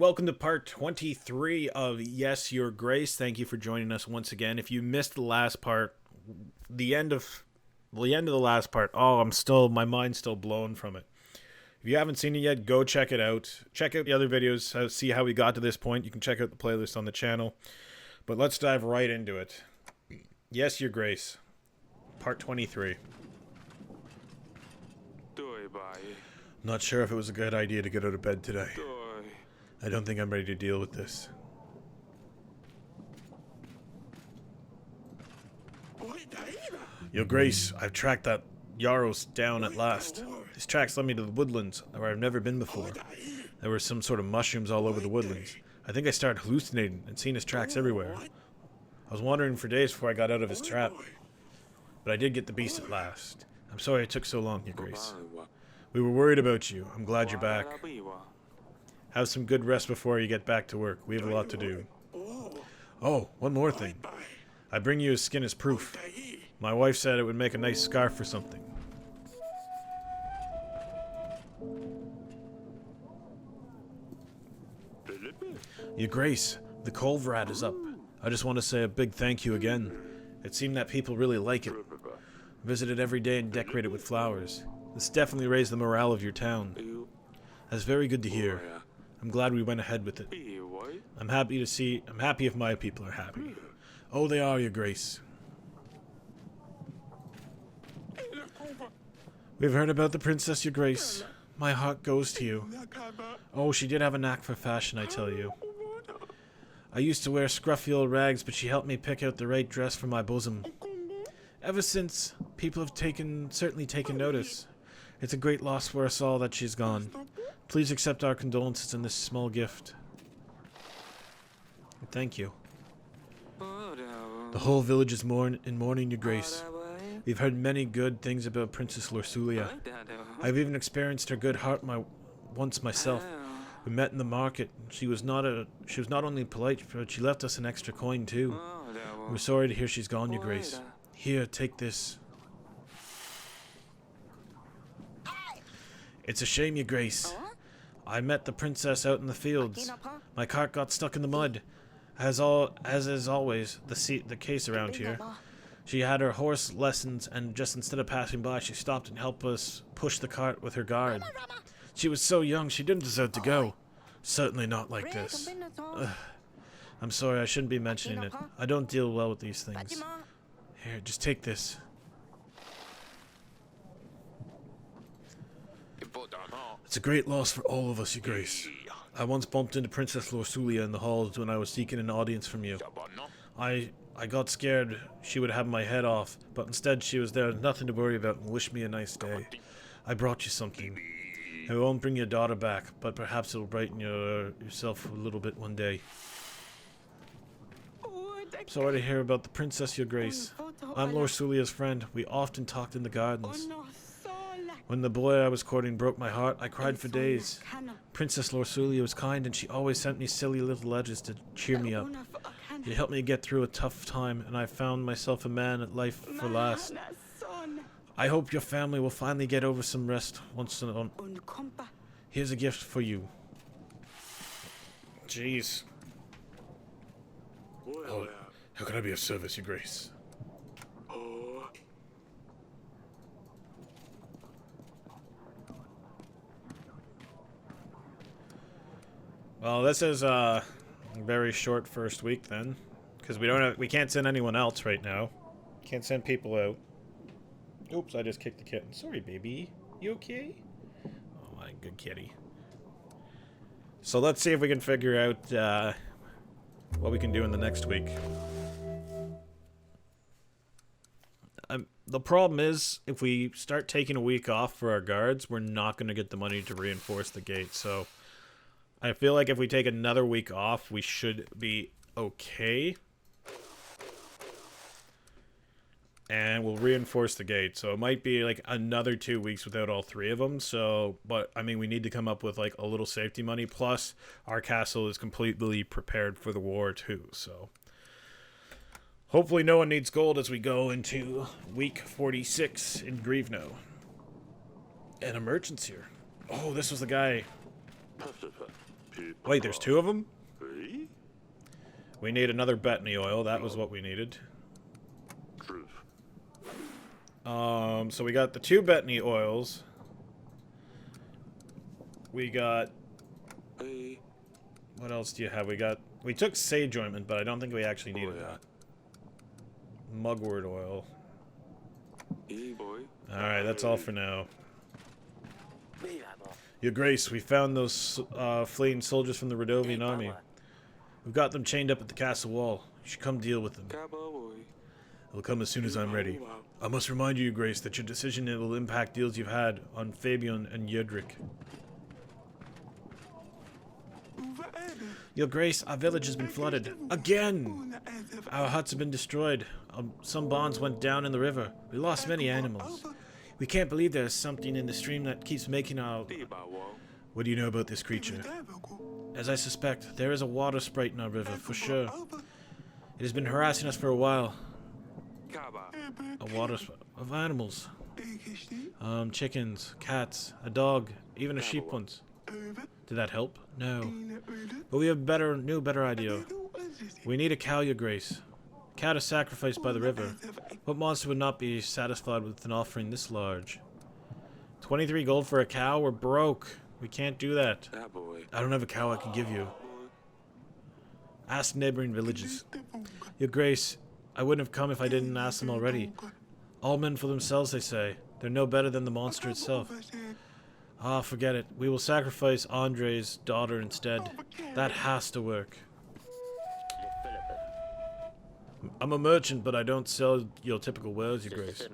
welcome to part 23 of Yes, Your Grace. Thank you for joining us once again. If you missed the last part, the end of the last part, my mind's still blown from it. If you haven't seen it yet, go check it out. Check out the other videos, see how we got to this point. You can check out the playlist on the channel. But let's dive right into it. Yes, Your Grace, part 23. Not sure if it was a good idea to get out of bed today. I don't think I'm ready to deal with this. Your Grace, I've tracked that Yaros down at last. His tracks led me to the woodlands, where I've never been before. There were some sort of mushrooms all over the woodlands. I think I started hallucinating and seeing his tracks everywhere. I was wandering for days before I got out of his trap. But I did get the beast at last. I'm sorry it took so long, Your Grace. We were worried about you. I'm glad you're back. Have some good rest before you get back to work. We have a lot to do. Oh, one more thing. I bring you his skin as proof. My wife said it would make a nice scarf or something. Your Grace, the Colvrad is up. I just want to say a big thank you again. It seemed that people really like it. Visit it every day and decorate it with flowers. This definitely raised the morale of your town. That's very good to hear. I'm glad we went ahead with it. I'm happy if my people are happy. Oh, they are, Your Grace. We've heard about the princess, Your Grace. My heart goes to you. Oh, she did have a knack for fashion, I tell you. I used to wear scruffy old rags, but she helped me pick out the right dress for my bosom. Ever since, people have certainly taken notice. It's a great loss for us all that she's gone. Please accept our condolences in this small gift. Thank you. The whole village is in mourning, Your Grace. We've heard many good things about Princess Lorsulia. I've even experienced her good heart once myself. We met in the market. She was not only polite, but she left us an extra coin too. We're sorry to hear she's gone, Your Grace. Here, take this. It's a shame, Your Grace. I met the princess out in the fields. My cart got stuck in the mud. As is always the case around here. She had her horse lessons, and just instead of passing by, she stopped and helped us push the cart with her guard. She was so young, she didn't deserve to go. Certainly not like this. I'm sorry, I shouldn't be mentioning it. I don't deal well with these things. Here, just take this. It's a great loss for all of us, Your Grace. I once bumped into Princess Lorsulia in the halls when I was seeking an audience from you. I got scared she would have my head off, but instead she was there, nothing to worry about, and wished me a nice day. I brought you something. It won't bring your daughter back, but perhaps it'll brighten yourself a little bit one day. Sorry to hear about the princess, Your Grace. I'm Lorsulia's friend. We often talked in the gardens. When the boy I was courting broke my heart, I cried for days. Princess Lorsulia was kind, and she always sent me silly little letters to cheer me up. It helped me get through a tough time, and I found myself a man at life for last. I hope your family will finally get over some rest once and on. Here's a gift for you. Jeez. Oh, how can I be of service, Your Grace? Well, this is a very short first week then, because we can't send anyone else right now. Can't send people out. Oops, I just kicked the kitten. Sorry, baby. You okay? Oh my good kitty. So let's see if we can figure out what we can do in the next week. The problem is, if we start taking a week off for our guards, we're not going to get the money to reinforce the gate. So I feel like if we take another week off, we should be okay. And we'll reinforce the gate. So it might be like another 2 weeks without all three of them. So, but I mean, we need to come up with like a little safety money. Plus, our castle is completely prepared for the war too. So hopefully no one needs gold as we go into week 46 in Grivno. And a merchant's here. Oh, this was the guy. Wait, there's two of them? We need another Bethany oil. That was what we needed. So we got the two Bethany oils. We got... What else do you have? We took sage ointment, but I don't think we actually needed that. Mugwort oil. Alright, that's all for now. Your Grace, we found those fleeing soldiers from the Radovian army. We've got them chained up at the castle wall. You should come deal with them. I'll come as soon as I'm ready. I must remind you, Your Grace, that your decision will impact deals you've had on Fabian and Yedric. Your Grace, our village has been flooded. Again! Our huts have been destroyed. Some barns went down in the river. We lost many animals. We can't believe there's something in the stream that keeps making our... What do you know about this creature? As I suspect, there is a water sprite in our river, for sure. It has been harassing us for a while. A water sprite of animals. Chickens, cats, a dog, even a sheep once. Did that help? No. But we have a better idea. We need a cow, Your Grace. A cow to sacrifice by the river. What monster would not be satisfied with an offering this large? 23 gold for a cow? We're broke. We can't do that. I don't have a cow I can give you. Ask neighboring villages. Your Grace, I wouldn't have come if I didn't ask them already. All men for themselves, they say. They're no better than the monster itself. Ah, forget it. We will sacrifice Andre's daughter instead. That has to work. I'm a merchant, but I don't sell your typical wares, Your Grace.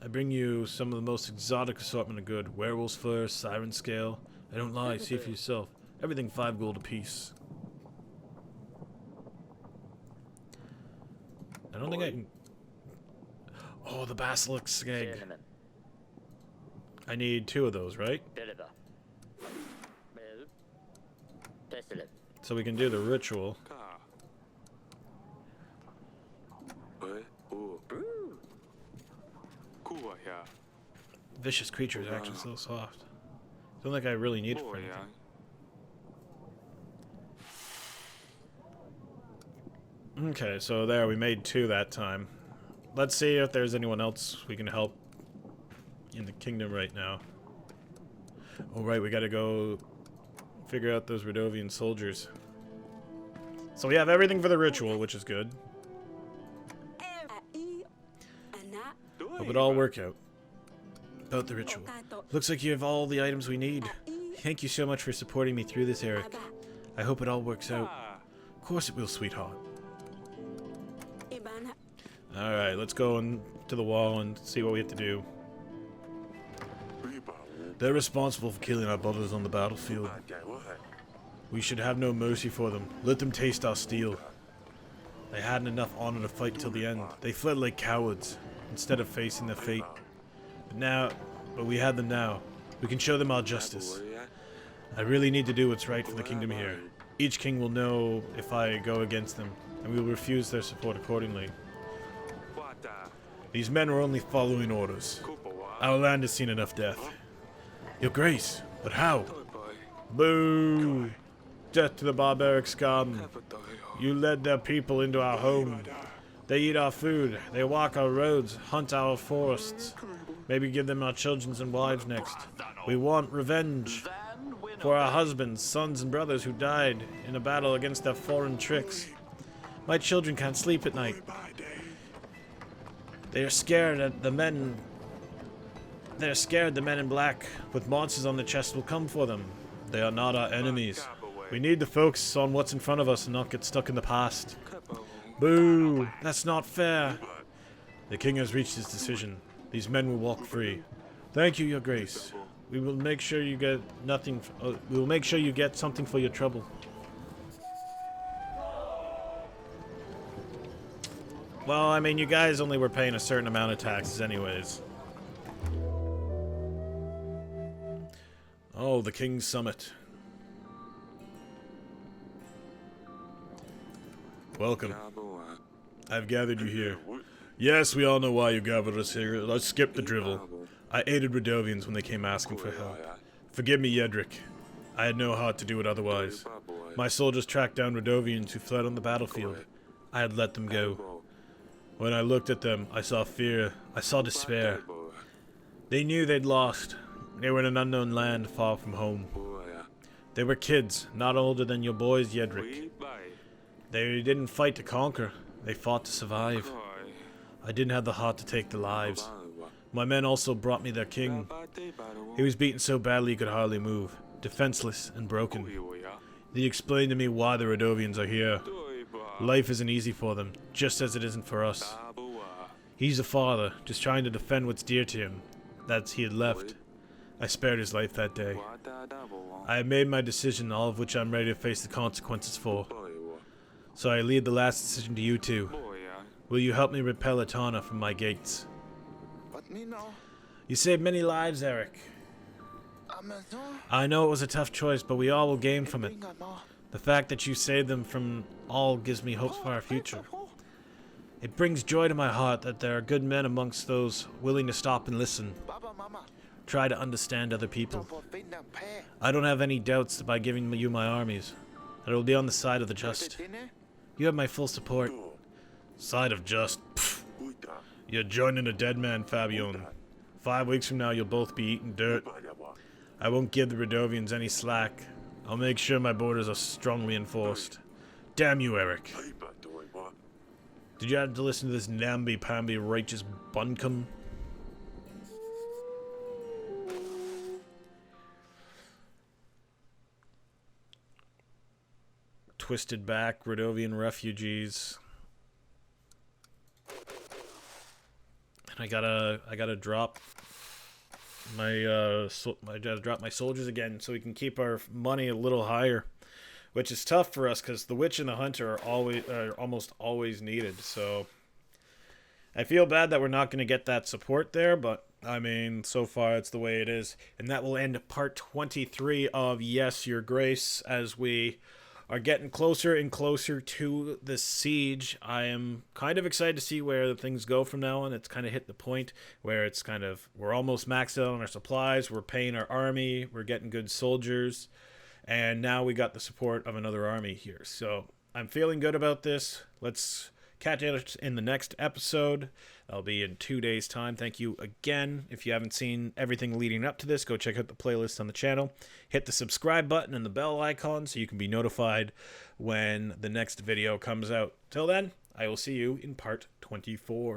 I bring you some of the most exotic assortment of good. Werewolf's fur, siren scale. I don't lie, see for yourself. Everything 5 gold apiece. I don't think I can... Oh, the basilisk egg. I need 2 of those, right? So we can do the ritual. Vicious creatures are actually so soft. Don't think I really need it for anything. Okay, so there, we made 2 that time. Let's see if there's anyone else we can help in the kingdom right now. Oh right, we gotta go figure out those Radovian soldiers. So we have everything for the ritual, which is good. Hope it all work out. About the ritual. Looks like you have all the items we need. Thank you so much for supporting me through this, Eric. I hope it all works out. Of course it will, sweetheart. Alright, let's go to the wall and see what we have to do. They're responsible for killing our brothers on the battlefield. We should have no mercy for them. Let them taste our steel. They hadn't enough honor to fight till the end. They fled like cowards, instead of facing their fate. But we had them now. We can show them our justice. I really need to do what's right for the kingdom here. Each king will know if I go against them, and we will refuse their support accordingly. These men were only following orders. Our land has seen enough death. Your Grace, but how? Boo! Death to the barbaric scum. You led their people into our home. They eat our food, they walk our roads, hunt our forests. Maybe give them our children and wives next. We want revenge for our husbands, sons, and brothers who died in a battle against their foreign tricks. My children can't sleep at night. They are scared at the men. They're scared the men in black with monsters on their chests will come for them. They are not our enemies. We need to focus on what's in front of us and not get stuck in the past. Boo! That's not fair. The king has reached his decision. These men will walk free. Thank you, Your Grace. We will make sure you get nothing. We will make sure you get something for your trouble. Well, I mean, you guys only were paying a certain amount of taxes anyways. Oh, the King's Summit. Welcome. I've gathered you here. Yes, we all know why you gathered us here. Let's skip the drivel. I aided Radovians when they came asking for help. Forgive me, Yedric. I had no heart to do it otherwise. My soldiers tracked down Radovians who fled on the battlefield. I had let them go. When I looked at them, I saw fear. I saw despair. They knew they'd lost. They were in an unknown land far from home. They were kids, not older than your boys, Yedric. They didn't fight to conquer. They fought to survive. I didn't have the heart to take their lives. My men also brought me their king. He was beaten so badly he could hardly move, defenseless and broken. They explained to me why the Radovians are here. Life isn't easy for them, just as it isn't for us. He's a father, just trying to defend what's dear to him. That he had left. I spared his life that day. I have made my decision, all of which I'm ready to face the consequences for. So I leave the last decision to you two. Will you help me repel Etana from my gates? You saved many lives, Eric. I know it was a tough choice, but we all will gain from it. The fact that you saved them from all gives me hopes for our future. It brings joy to my heart that there are good men amongst those willing to stop and listen. Try to understand other people. I don't have any doubts that by giving you my armies, that it will be on the side of the just. You have my full support. Side of just? Pfft. You're joining a dead man, Fabian. 5 weeks from now, you'll both be eating dirt. I won't give the Radovians any slack. I'll make sure my borders are strongly enforced. Damn you, Eric. Did you have to listen to this namby-pamby righteous buncombe? Twisted back Radovian refugees. And I gotta drop my drop my soldiers again so we can keep our money a little higher, which is tough for us because the witch and the hunter are almost always needed. So I feel bad that we're not going to get that support there, but I mean, so far it's the way it is. And that will end part 23 of Yes, Your Grace, as we are getting closer and closer to the siege. I am kind of excited to see where the things go from now on. It's kind of hit the point where it's kind of, we're almost maxed out on our supplies, we're paying our army, we're getting good soldiers, and now we got the support of another army here. So I'm feeling good about this. Let's catch it in the next episode. That'll be in 2 days' time. Thank you again. If you haven't seen everything leading up to this, go check out the playlist on the channel. Hit the subscribe button and the bell icon so you can be notified when the next video comes out. Till then, I will see you in part 24.